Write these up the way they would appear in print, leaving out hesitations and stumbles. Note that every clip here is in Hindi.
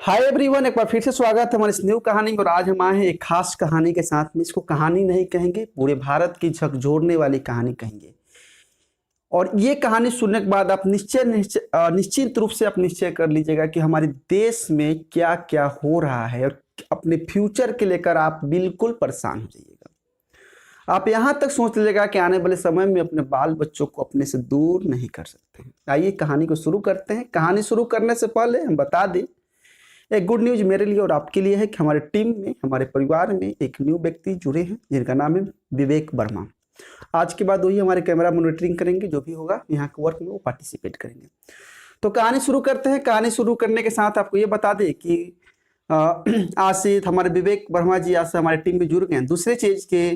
हाय एवरीवन, एक बार फिर से स्वागत है हमारी इस न्यू कहानी में। और आज हम आए हैं एक खास कहानी के साथ में। इसको कहानी नहीं कहेंगे, पूरे भारत की झकझोरने वाली कहानी कहेंगे। और ये कहानी सुनने के बाद आप निश्चित रूप से आप निश्चय कर लीजिएगा कि हमारे देश में क्या क्या हो रहा है और अपने फ्यूचर के लेकर आप बिल्कुल परेशान हो जाइएगा। आप यहाँ तक सोच लीजिएगा कि आने वाले समय में अपने बाल बच्चों को अपने से दूर नहीं कर सकते हैं। आइए कहानी को शुरू करते हैं। कहानी शुरू करने से पहले हम बता दें, एक गुड न्यूज मेरे लिए और आपके लिए है कि हमारे टीम में, हमारे परिवार में एक न्यू व्यक्ति जुड़े हैं जिनका नाम है विवेक वर्मा। आज के बाद वही हमारे कैमरा मॉनिटरिंग करेंगे, जो भी होगा यहाँ के वर्क में वो पार्टिसिपेट करेंगे। तो कहानी शुरू करते हैं। कहानी शुरू करने के साथ आपको ये बता दें कि आज से हमारे विवेक वर्मा जी आज से हमारे टीम में जुड़ गए हैं। दूसरी चीज के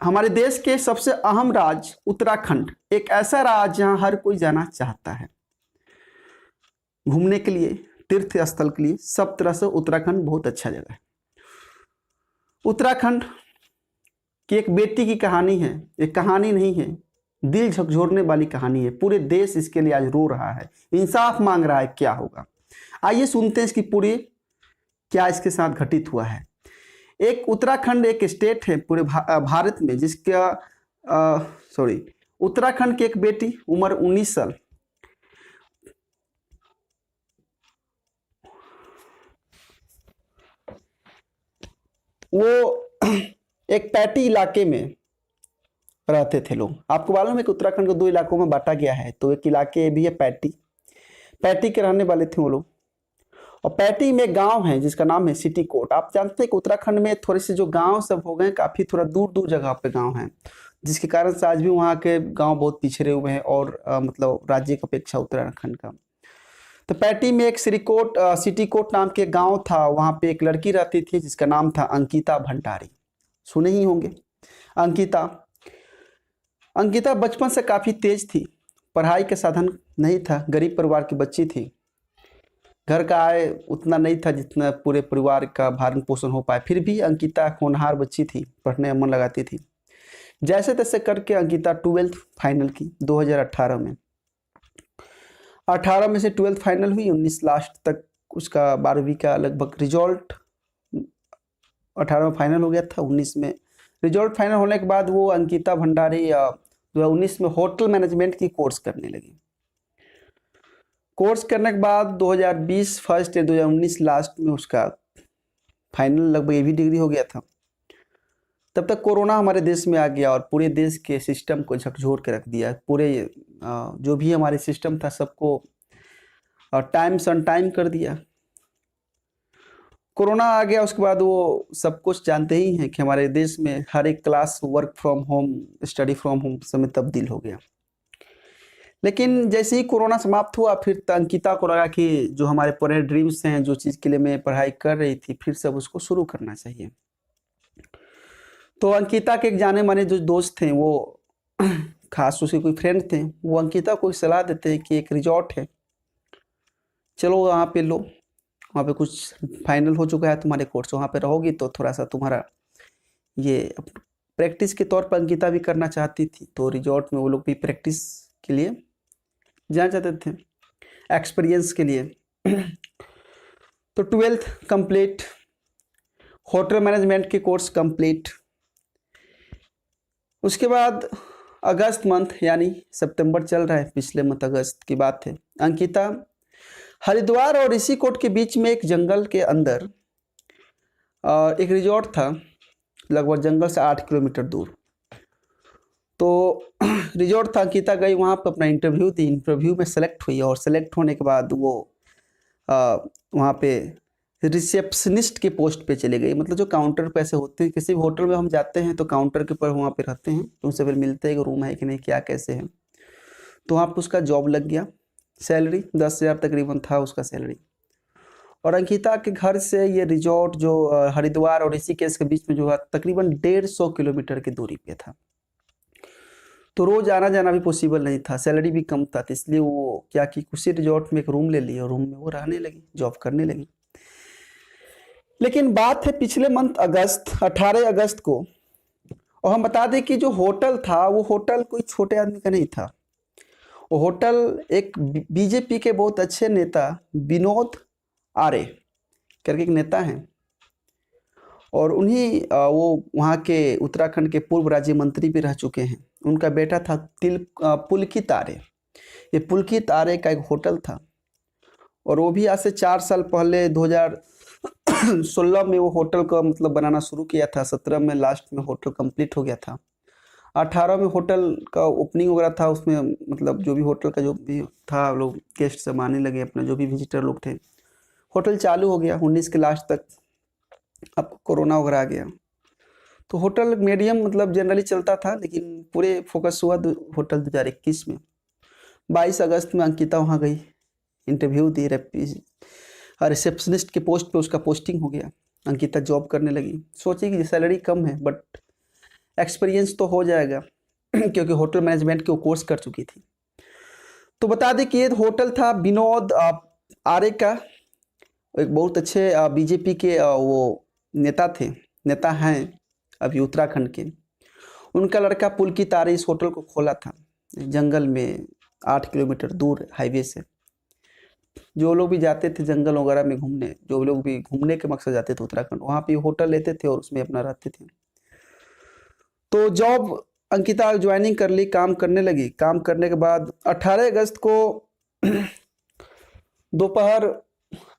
हमारे देश के सबसे अहम राज्य उत्तराखंड एक ऐसा राज्य जहाँ हर कोई जाना चाहता है घूमने के लिए, तीर्थ स्थल के लिए। सब तरह से उत्तराखंड बहुत अच्छा जगह है। उत्तराखंड की एक बेटी की कहानी है, एक कहानी नहीं है, दिल झकझोरने वाली कहानी है। पूरे देश इसके लिए आज रो रहा है, इंसाफ मांग रहा है। क्या होगा, आइए सुनते हैं इसकी पूरी क्या इसके साथ घटित हुआ है। एक उत्तराखंड एक स्टेट है पूरे भारत में जिसका उत्तराखंड की एक बेटी उम्र 19 साल, वो एक पैटी इलाके में रहते थे लोग। आपको मालूम है कि उत्तराखंड को 2 इलाकों में बांटा गया है। तो एक इलाके भी है पैटी के रहने वाले थे वो लोग। और पैटी में एक गांव है जिसका नाम है सिटी कोट। आप जानते हैं कि उत्तराखंड में थोड़े से जो गांव सब हो गए, काफी थोड़ा दूर दूर जगह पे गांव हैं, जिसके कारण से आज भी वहाँ के गांव बहुत पिछड़े हुए हैं और मतलब राज्य की अपेक्षा उत्तराखंड का। तो पैटी में एक सिटी कोट नाम के गांव था। वहां पे एक लड़की रहती थी जिसका नाम था अंकिता भंडारी। सुने ही होंगे अंकिता बचपन से काफी तेज थी। पढ़ाई के साधन नहीं था, गरीब परिवार की बच्ची थी। घर का आय उतना नहीं था जितना पूरे परिवार का भरण पोषण हो पाए। फिर भी अंकिता होनहार बच्ची थी, पढ़ने में मन लगाती थी। जैसे तैसे करके अंकिता 12th फाइनल की 2018 में। 18 में से 12th फाइनल हुई। 19 लास्ट तक उसका 12वीं का लगभग रिजल्ट 18 में फाइनल हो गया था। 19 में रिजल्ट फाइनल होने के बाद वो अंकिता भंडारी 2019 में होटल मैनेजमेंट की कोर्स करने लगी। कोर्स करने के बाद 2020 फर्स्ट या 2019 लास्ट में उसका फाइनल लगभग एवी डिग्री हो गया था। तब तक कोरोना हमारे देश में आ गया और पूरे देश के सिस्टम को झकझोर के रख दिया। पूरे जो भी हमारे सिस्टम था सबको टाइम कर दिया। कोरोना आ गया, उसके बाद वो सब कुछ जानते ही हैं कि हमारे देश में हर एक class work from home, study from home समय तब्दील हो गया। लेकिन जैसे ही कोरोना समाप्त हुआ, फिर अंकिता को लगा कि जो हमारे पुराने ड्रीम्स हैं, जो चीज़ के लिए मैं पढ़ाई कर रही थी, फिर से उसको शुरू करना चाहिए। तो अंकिता के एक जाने माने जो दोस्त थे, वो खास उसके कोई फ्रेंड थे, वो अंकिता को सलाह देते हैं कि एक रिजॉर्ट है, चलो वहाँ पे लो, वहाँ पे कुछ फाइनल हो चुका है तुम्हारे कोर्स, वहाँ पे रहोगी तो थोड़ा सा तुम्हारा ये प्रैक्टिस के तौर पर अंकिता भी करना चाहती थी। तो रिजॉर्ट में वो लोग भी प्रैक्टिस के लिए जाना चाहते थे, एक्सपीरियंस के लिए। तो 12th कंप्लीट, होटल मैनेजमेंट के कोर्स कंप्लीट। उसके बाद अगस्त मंथ यानी सितंबर चल रहा है, पिछले मंथ अगस्त की बात है, अंकिता हरिद्वार और ऋषिकोट के बीच में एक जंगल के अंदर एक रिजॉर्ट था, लगभग जंगल से 8 किलोमीटर दूर। तो रिजॉर्ट था, अंकिता गई वहाँ पर, अपना इंटरव्यू दी, इंटरव्यू में सेलेक्ट हुई और सेलेक्ट होने के बाद वो वहाँ पे रिसेप्शनिस्ट के पोस्ट पे चले गई। मतलब जो काउंटर पे ऐसे होते हैं, किसी भी होटल में हम जाते हैं तो काउंटर के ऊपर वहाँ पे रहते हैं, तो उनसे फिर मिलते हैं कि रूम है कि नहीं, क्या कैसे है। तो वहाँ पर उसका जॉब लग गया। सैलरी 10,000 तकरीबन था उसका सैलरी। और अंकिता के घर से ये रिजॉर्ट जो हरिद्वार और ऋषिकेश के बीच में जो है, तकरीबन 150 किलोमीटर की दूरी पे था। तो रोज आना जाना भी पॉसिबल नहीं था, सैलरी भी कम था, तो इसलिए वो क्या कि उसी रिजॉर्ट में एक रूम ले लिया और रूम में वो रहने लगी, जॉब करने लगी। लेकिन बात है पिछले मंथ अगस्त 18 अगस्त को, और हम बता दें कि जो होटल था वो होटल कोई छोटे आदमी का नहीं था। वो होटल एक बीजेपी के बहुत अच्छे नेता विनोद आर्य करके एक नेता हैं, और उन्हीं वो वहाँ के उत्तराखंड के पूर्व राज्य मंत्री भी रह चुके हैं। उनका बेटा था पुलकित आर्य। ये पुलकित आर्य का एक होटल था, और वो भी आज से 4 साल पहले 2016 में वो होटल का मतलब बनाना शुरू किया था। 17 में लास्ट में होटल कंप्लीट हो गया था। 18 में होटल का ओपनिंग वगैरह था, उसमें मतलब जो भी होटल का जो भी था लोग गेस्ट सब आने लगे, अपना जो भी विजिटर लोग थे। होटल चालू हो गया 19 के लास्ट तक, अब कोरोना वगैरह आ गया, तो होटल मीडियम मतलब जनरली चलता था, लेकिन पूरे फोकस हुआ होटल 2021 में। 22 अगस्त में अंकिता वहाँ गई, इंटरव्यू दी, रिसेप्शनिस्ट के पोस्ट पे उसका पोस्टिंग हो गया। अंकिता जॉब करने लगी, सोची कि सैलरी कम है बट एक्सपीरियंस तो हो जाएगा क्योंकि होटल मैनेजमेंट के वो कोर्स कर चुकी थी। तो बता दें कि ये होटल था विनोद आर्य का, एक बहुत अच्छे बीजेपी के वो नेता हैं अभी उत्तराखंड के। उनका लड़का पुलकित आर्य इस होटल को खोला था जंगल में 8 किलोमीटर दूर हाईवे से। जो लोग भी जाते थे जंगल वगैरह में घूमने, जो लोग भी घूमने के मकसद जाते थे उत्तराखंड, वहाँ पे होटल लेते थे और उसमें अपना रहते थे। तो जॉब अंकिता ज्वाइनिंग कर ली, काम करने लगी। काम करने के बाद 18 अगस्त को दोपहर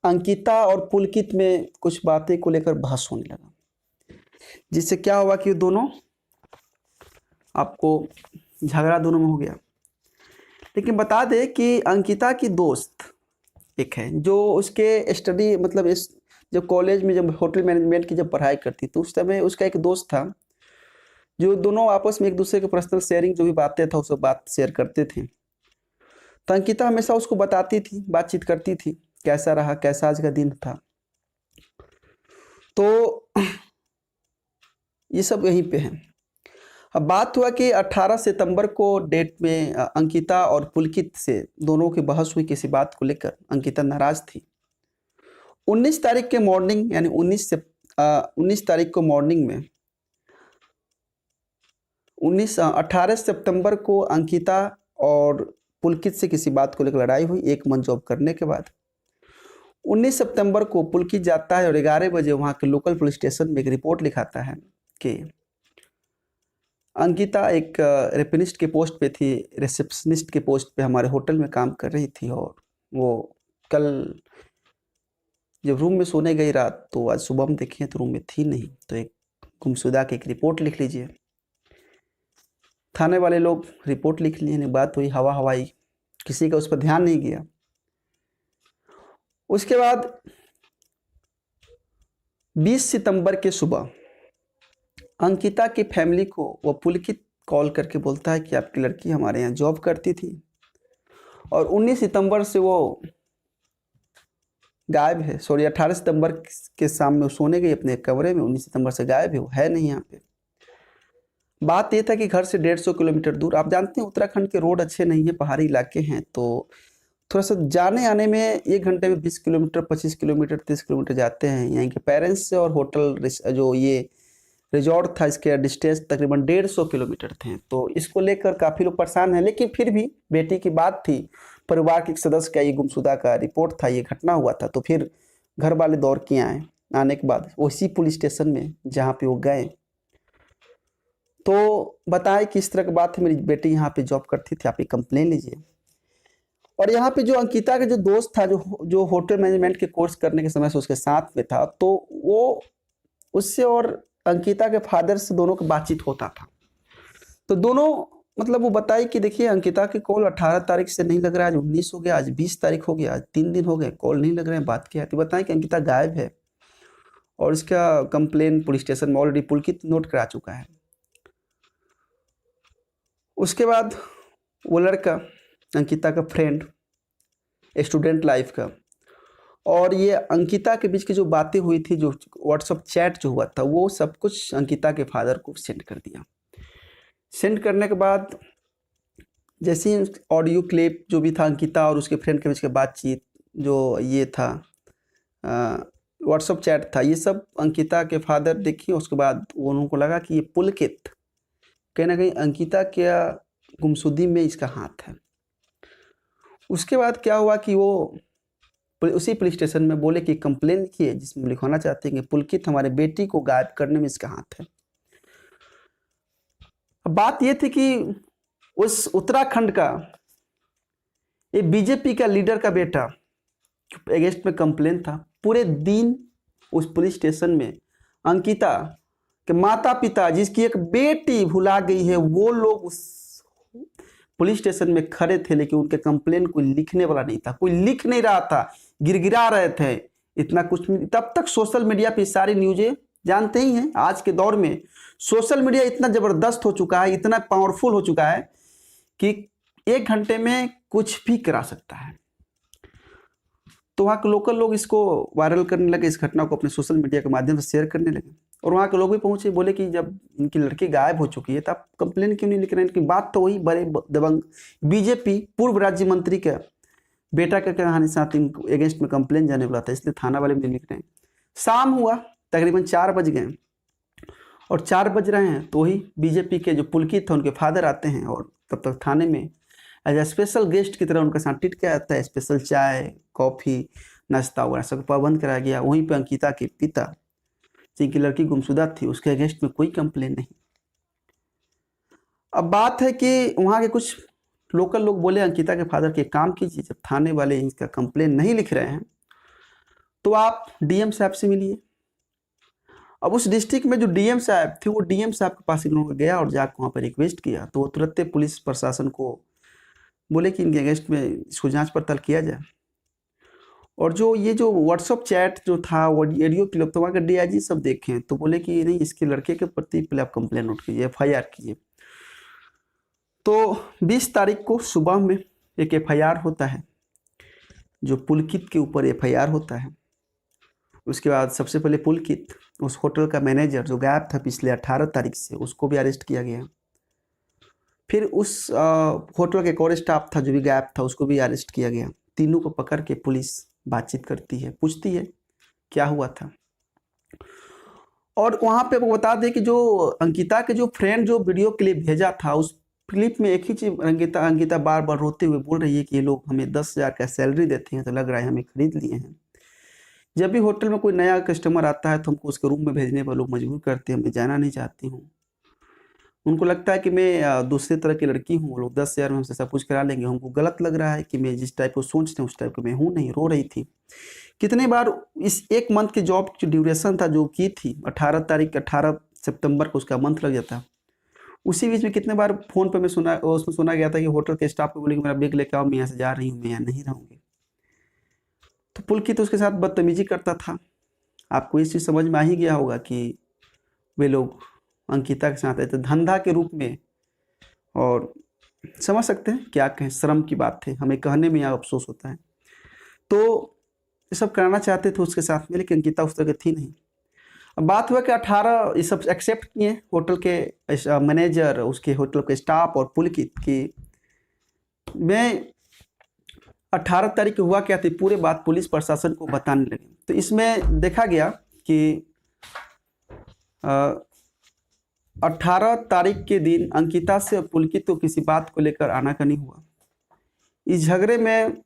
अंकिता और पुलकित में कुछ बातें को लेकर बहस होने लगा, जिससे क्या हुआ कि दोनों आपको झगड़ा दोनों में हो गया। लेकिन बता दे कि अंकिता की दोस्त एक है जो उसके स्टडी मतलब इस जब कॉलेज में जब होटल मैनेजमेंट की जब पढ़ाई करती तो उस समय उसका एक दोस्त था, जो दोनों आपस में एक दूसरे के पर्सनल शेयरिंग जो भी बातें था उस बात शेयर करते थे। तो अंकिता हमेशा उसको बताती थी, बातचीत करती थी, कैसा रहा, कैसा आज का दिन था। तो ये सब यहीं पे है। अब बात हुआ कि 18 सितंबर को डेट में अंकिता और पुलकित से दोनों की बहस हुई किसी बात को लेकर। अंकिता नाराज थी। 19 तारीख के मॉर्निंग यानी 19 तारीख को मॉर्निंग में 18 सितंबर को अंकिता और पुलकित से किसी बात को लेकर लड़ाई हुई एक मंथ जॉब करने के बाद। 19 सितंबर को पुलकित जाता है और 11 बजे वहाँ के लोकल पुलिस स्टेशन में एक रिपोर्ट लिखाता है कि अंकिता एक रेपिनिस्ट के पोस्ट पे थी, रिसेप्शनिस्ट के पोस्ट पे हमारे होटल में काम कर रही थी, और वो कल जब रूम में सोने गई रात तो आज सुबह में देखे तो रूम में थी नहीं। तो एक गुमशुदा की एक रिपोर्ट लिख लीजिए। थाने वाले लोग रिपोर्ट लिख लिए, बात हुई हवा हवाई, किसी का उस पर ध्यान नहीं गया। उसके बाद 20 सितंबर के सुबह अंकिता की फैमिली को वो पुलकित कॉल करके बोलता है कि आपकी लड़की हमारे यहाँ जॉब करती थी और 19 सितंबर से वो गायब है। सॉरी 18 सितंबर के शाम में सोने गई अपने कमरे में, 19 सितंबर से गायब है, वो है नहीं यहाँ पे। बात ये था कि घर से 150 किलोमीटर दूर, आप जानते हैं उत्तराखंड के रोड अच्छे नहीं है, पहाड़ी इलाके हैं, तो थोड़ा सा जाने आने में 1 घंटे में 20 किलोमीटर 25 किलोमीटर 30 किलोमीटर जाते हैं। यहाँ के पेरेंट्स से और होटल जो ये रिजॉर्ट था इसके डिस्टेंस तकरीबन 150 किलोमीटर थे। तो इसको लेकर काफ़ी लोग परेशान हैं, लेकिन फिर भी बेटी की बात थी, परिवार के एक सदस्य का ये गुमशुदा का रिपोर्ट था, ये घटना हुआ था, तो फिर घर वाले दौड़ के आए। आने के बाद उसी पुलिस स्टेशन में जहाँ पे वो गए तो बताए कि इस तरह की बात है, मेरी बेटी यहाँ पे जॉब करती थी, आप ये कंप्लेन लीजिए। और यहाँ पे जो अंकिता का जो दोस्त था जो होटल मैनेजमेंट के कोर्स करने के समय से उसके साथ में था, तो वो उससे और अंकिता के फादर से दोनों की बातचीत होता था। तो दोनों मतलब वो बताई कि देखिए अंकिता की कॉल 18 तारीख से नहीं लग रहा है, आज 19 हो गया, आज 20 तारीख हो गया, आज 3 दिन हो गए, कॉल नहीं लग रहे हैं, बात क्या है। तो बताएं कि अंकिता गायब है और इसका कंप्लेन पुलिस स्टेशन में ऑलरेडी पुलकित नोट करा चुका है। उसके बाद वो लड़का अंकिता का फ्रेंड, स्टूडेंट लाइफ का, और ये अंकिता के बीच की जो बातें हुई थी, जो व्हाट्सएप चैट जो हुआ था, वो सब कुछ अंकिता के फादर को सेंड कर दिया। सेंड करने के बाद जैसे ही ऑडियो क्लिप जो भी था अंकिता और उसके फ्रेंड के बीच की बातचीत, जो ये था व्हाट्सएप चैट था, ये सब अंकिता के फादर देखिए। उसके बाद उनको लगा कि ये पुलकित कहीं ना कहीं अंकिता के गुमशुदगी में इसका हाथ है। उसके बाद क्या हुआ कि वो उसी पुलिस स्टेशन में बोले कि कंप्लेन किए जिसमें लिखवाना चाहते हैं कि पुलकित हमारे बेटी को गायब करने में इसका हाथ है। अब बात ये थी कि उस उत्तराखंड का ये बीजेपी का लीडर का बेटा अगेंस्ट में कंप्लेन था। पूरे दिन उस पुलिस स्टेशन में अंकिता के माता पिता जिसकी एक बेटी भुला गई है वो लोग उस पुलिस स्टेशन में खड़े थे, लेकिन उनके कंप्लेन कोई लिखने वाला नहीं था, कोई लिख नहीं रहा था, गिरगिरा रहे थे। इतना कुछ नहीं, तब तक सोशल मीडिया पे सारी न्यूज़ें जानते ही हैं। आज के दौर में सोशल मीडिया इतना ज़बरदस्त हो चुका है, इतना पावरफुल हो चुका है कि 1 घंटे में कुछ भी करा सकता है। तो वहाँ के लोकल लोग इसको वायरल करने लगे, इस घटना को अपने सोशल मीडिया के माध्यम से शेयर करने लगे। और वहाँ के लोग भी पहुँचे, बोले कि जब इनकी लड़की गायब हो चुकी है तो आप कंप्लेन क्यों नहीं लिख रहे हैं। इनकी बात तो वही बड़े दबंग बीजेपी पूर्व राज्य मंत्री का बेटा के कहानी साथ इनको अगेंस्ट में कंप्लेन जाने वाला था, इसलिए थाना वाले भी नहीं लिख रहे हैं। शाम हुआ, तकरीबन 4 बज गए और 4 बज रहे हैं तो वही बीजेपी के जो पुलकित थे उनके फादर आते हैं और तब तक थाने में एज ए स्पेशल गेस्ट की तरह उनका साथ टिट किया जाता है। स्पेशल चाय कॉफ़ी नाश्ता वगैरह सब प्रबंध कराया गया। वहीं पर अंकिता के पिता जिनकी लड़की गुमशुदा थी उसके अगेंस्ट में कोई कंप्लेन नहीं। अब बात है कि वहाँ के कुछ लोकल लोग बोले अंकिता के फादर के काम कीजिए, जब थाने वाले इसका कंप्लेन नहीं लिख रहे हैं तो आप डीएम साहब से मिलिए। अब उस डिस्ट्रिक्ट में जो डीएम साहब थे वो डीएम साहब के पास इन लोगों ने गया और जाकर वहाँ पर रिक्वेस्ट किया तो वो तुरंत पुलिस प्रशासन को बोले कि इनके अगेंस्ट में इसको जांच पड़ताल किया जाए। और जो ये जो व्हाट्सअप चैट जो था वो ऑडियो क्लिप तो वहाँ के डीआईजी सब देखें तो बोले कि नहीं इसके लड़के के प्रति पहले आप कंप्लेन नोट कीजिए, एफआईआर कीजिए। तो 20 तारीख को सुबह में एक एफआईआर होता है, जो पुलकित के ऊपर एफआईआर होता है। उसके बाद सबसे पहले पुलकित उस होटल का मैनेजर जो गायब था पिछले 18 तारीख से उसको भी अरेस्ट किया गया। फिर उस होटल के एक और स्टाफ था जो भी गायब था उसको भी अरेस्ट किया गया। तीनों को पकड़ के पुलिस बातचीत करती है, पूछती है क्या हुआ था। और वहाँ पे वो बता दें कि जो अंकिता के जो फ्रेंड जो वीडियो क्लिप भेजा था उस क्लिप में एक ही चीज अंकिता बार बार रोते हुए बोल रही है कि ये लोग हमें 10,000 का सैलरी देते हैं तो लग रहा है हमें खरीद लिए हैं। जब भी होटल में कोई नया कस्टमर आता है तो हमको उसके रूम में भेजने पर लोग मजबूर करते हैं, मैं जाना नहीं चाहती हूँ। उनको लगता है कि मैं दूसरे तरह की लड़की हूँ, लोग 10,000 में हमसे सब कुछ करा लेंगे। हमको गलत लग रहा है कि मैं जिस टाइप को सोचते हैं उस टाइप को मैं हूँ नहीं। रो रही थी कितने बार। इस 1 मंथ की जॉब जो ड्यूरेशन था जो की थी 18 सितंबर को उसका मंथ लग जाता। उसी बीच में कितने बार फ़ोन पे मैं उसमें सुना गया था कि होटल के स्टाफ को बोले कि मेरा बैग लेकर आओ, मैं यहाँ से जा रही हूँ, मैं यहाँ नहीं रहूँगी। तो पुलकित तो उसके साथ बदतमीजी करता था। आपको इस चीज़ समझ में आ ही गया होगा कि वे लोग अंकिता के साथ आए थे धंधा के रूप में। और समझ सकते हैं क्या कहें, शर्म की बात है, हमें कहने में यहाँ अफसोस होता है। तो ये सब कराना चाहते थे उसके साथ में, लेकिन अंकिता उस तरह की थी नहीं। अब बात हुआ कि 18 ये सब एक्सेप्ट किए होटल के मैनेजर, उसके होटल के स्टाफ और पुलकित की। मैं 18 तारीख को हुआ क्या थी पूरे बात पुलिस प्रशासन को बताने लगे। तो इसमें देखा गया कि 18 तारीख के दिन अंकिता से पुलकित को किसी बात को लेकर आनाकानी हुआ। इस झगड़े में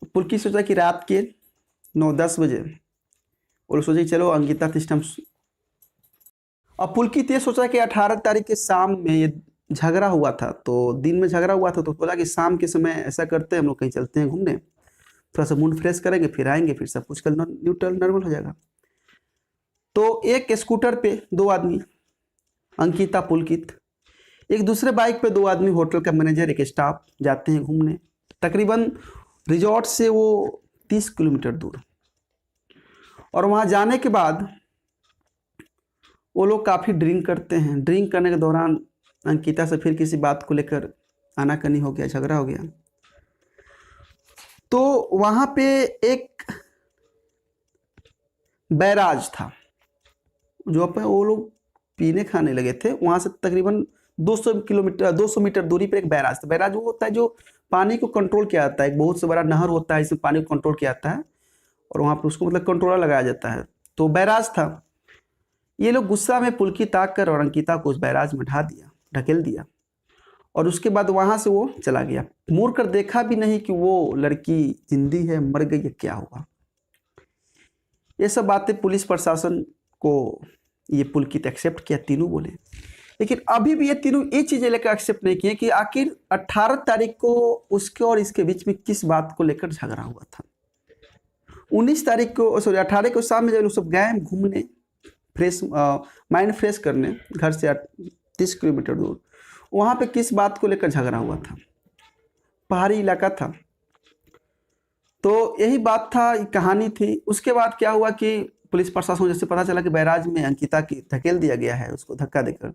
पुलकित सोचा कि रात के 9-10 बजे वो लोग सोचे चलो अंकिता सिस्टम। अब पुलकित ये सोचा कि 18 तारीख के शाम में ये झगड़ा हुआ था, तो दिन में झगड़ा हुआ था तो बोला कि शाम के समय ऐसा करते हैं हम लोग कहीं चलते हैं घूमने, थोड़ा सा मूड फ्रेश करेंगे, फिर आएंगे, फिर सब कुछ कल न्यूट्रल नॉर्मल हो जाएगा। तो एक स्कूटर पे 2 आदमी अंकिता पुलकित, एक दूसरे बाइक पे 2 आदमी होटल का मैनेजर एक स्टाफ जाते हैं घूमने। तकरीबन रिजॉर्ट से वो 30 किलोमीटर दूर। और वहाँ जाने के बाद वो लोग काफ़ी ड्रिंक करते हैं। ड्रिंक करने के दौरान अंकिता से फिर किसी बात को लेकर आनाकानी हो गया, झगड़ा हो गया। तो वहाँ पे एक बैराज था जो पे वो लोग पीने खाने लगे थे। वहाँ से तकरीबन 200 मीटर दूरी पर एक बैराज था। बैराज वो होता है जो पानी को कंट्रोल किया जाता है, एक बहुत से बड़ा नहर होता है इसमें पानी को कंट्रोल किया जाता है और वहाँ पर उसको मतलब कंट्रोलर लगाया जाता है। तो बैराज था। ये लोग गुस्सा में पुलकित आकर और अंकिता को उस बैराज में ढकेल दिया और उसके बाद वहाँ से वो चला गया, मुड़ कर देखा भी नहीं कि वो लड़की जिंदी है, मर गई है, क्या हुआ। ये सब बातें पुलिस प्रशासन को ये पुलकित एक्सेप्ट किया, तीनों बोले। लेकिन अभी भी ये तीनों ये चीज़ें लेकर एक्सेप्ट नहीं किए कि आखिर 18 तारीख को उसके और इसके बीच में किस बात को लेकर झगड़ा हुआ था। 19 तारीख को, सॉरी 18 को शाम में जब लोग सब गए घूमने, फ्रेश माइंड फ्रेश करने, घर से 30 किलोमीटर दूर, वहाँ पे किस बात को लेकर झगड़ा हुआ था। पहाड़ी इलाका था, तो यही बात था, कहानी थी। उसके बाद क्या हुआ कि पुलिस प्रशासन जैसे पता चला कि बैराज में अंकिता की धकेल दिया गया है, उसको धक्का देकर,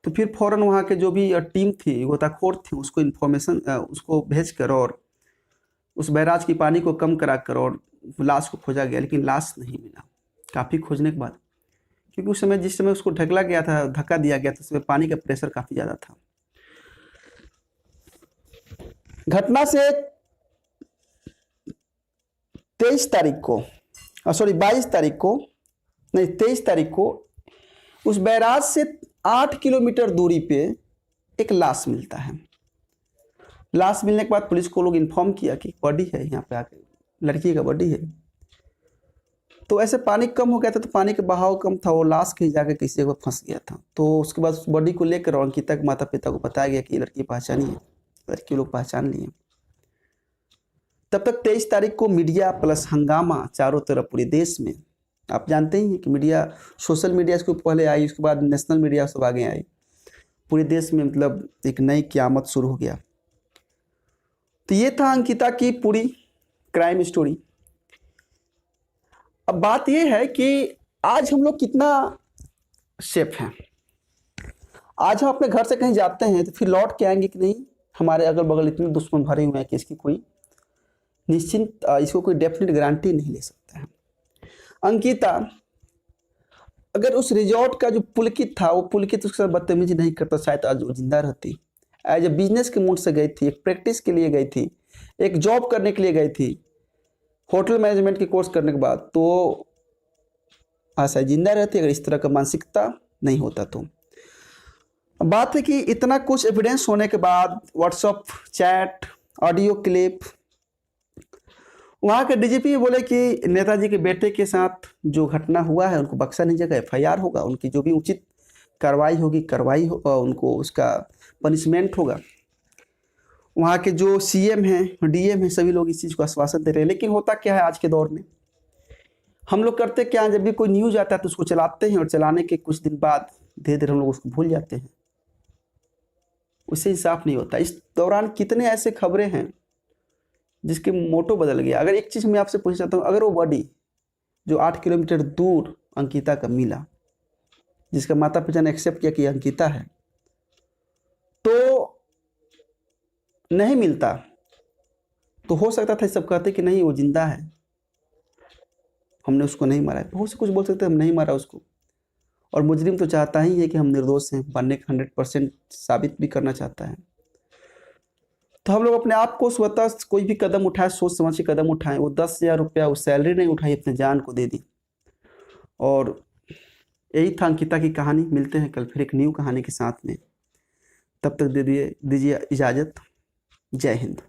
तो फिर फौरन वहाँ के जो भी टीम थी, गोताखोर थी, उसको इन्फॉर्मेशन उसको भेज कर और उस बैराज की पानी को कम करा कर और लाश को खोजा गया। लेकिन लाश नहीं मिला काफ़ी खोजने के बाद, क्योंकि उस समय जिस समय उसको ढकला गया था, धक्का दिया गया था, उस समय पानी का प्रेशर काफ़ी ज़्यादा था। घटना से 23 तारीख को, सॉरी 22 तारीख को नहीं 23 तारीख को उस बैराज से 8 किलोमीटर दूरी पे एक लाश मिलता है। लाश मिलने के बाद पुलिस को लोग इन्फॉर्म किया कि बॉडी है यहाँ पे आके, लड़की का बॉडी है। तो ऐसे पानी कम हो गया था, तो पानी का बहाव कम था, वो लाश कहीं जाकर किसी जगह फंस गया था। तो उसके बाद उस बॉडी को लेकर अंकिता के माता पिता को बताया गया कि ये लड़की पहचानी है, लड़की लोग पहचान लिए। तब तक 23 तारीख को मीडिया प्लस हंगामा चारों तरफ पूरे देश में, आप जानते ही हैं कि मीडिया, सोशल मीडिया इसको पहले आई, उसके बाद नेशनल मीडिया सब आगे आई, पूरे देश में मतलब एक नई क़यामत शुरू हो गया। तो ये था अंकिता की पूरी क्राइम स्टोरी। अब बात ये है कि आज हम लोग कितना सेफ हैं। आज हम अपने घर से कहीं जाते हैं तो फिर लौट के आएंगे कि नहीं, हमारे अगल बगल इतने दुश्मन भरे हुए हैं कि इसकी कोई निश्चिंत, इसको कोई डेफिनेट गारंटी नहीं ले सकता है। अंकिता अगर उस रिजॉर्ट का जो पुलकित था, वो पुलकित उसके साथ बदतमीजी नहीं करता, शायद आज वो जिंदा रहती। एज ए बिजनेस के मूड से गई थी, एक प्रैक्टिस के लिए गई थी, एक जॉब करने के लिए गई थी, होटल मैनेजमेंट के कोर्स करने के बाद, तो शायद जिंदा रहती अगर इस तरह का मानसिकता नहीं होता। तो बात है कि इतना कुछ एविडेंस होने के बाद, व्हाट्सएप चैट, ऑडियो क्लिप, वहाँ के डीजीपी बोले कि नेताजी के बेटे के साथ जो घटना हुआ है उनको बक्सा नहीं जाएगा, FIR होगा, उनकी जो भी उचित कार्रवाई होगी कार्रवाई होगा, उनको उसका पनिशमेंट होगा। वहाँ के जो CM हैं, DM हैं, सभी लोग इस चीज़ को आश्वासन दे रहे हैं। लेकिन होता क्या है आज के दौर में, हम लोग करते क्या है, जब भी कोई न्यूज़ आता है तो उसको चलाते हैं और चलाने के कुछ दिन बाद धीरे धीरे हम लोग उसको भूल जाते हैं, उससे इंसाफ नहीं होता। इस दौरान कितने ऐसे खबरें हैं जिसके मोटो बदल गया। अगर एक चीज़ मैं आपसे पूछना चाहता हूँ, अगर वो बॉडी जो 8 किलोमीटर दूर अंकिता का मिला, जिसका माता पिता ने एक्सेप्ट किया कि अंकिता है, तो नहीं मिलता तो हो सकता था सब कहते कि नहीं वो जिंदा है, हमने उसको नहीं मारा है। बहुत से कुछ बोल सकते हम नहीं मारा उसको, और मुजरिम तो चाहता ही है कि हम निर्दोष हैं, बनने का 100% साबित भी करना चाहता है। तो हम लोग अपने आप को स्वतः कोई भी कदम उठाए, सोच समझ के कदम उठाएं। वो 10,000 रुपया वो सैलरी नहीं उठाई, अपने जान को दे दी। और यही था अंकिता की कहानी। मिलते हैं कल फिर एक न्यू कहानी के साथ में, तब तक दीजिए इजाज़त। जय हिंद।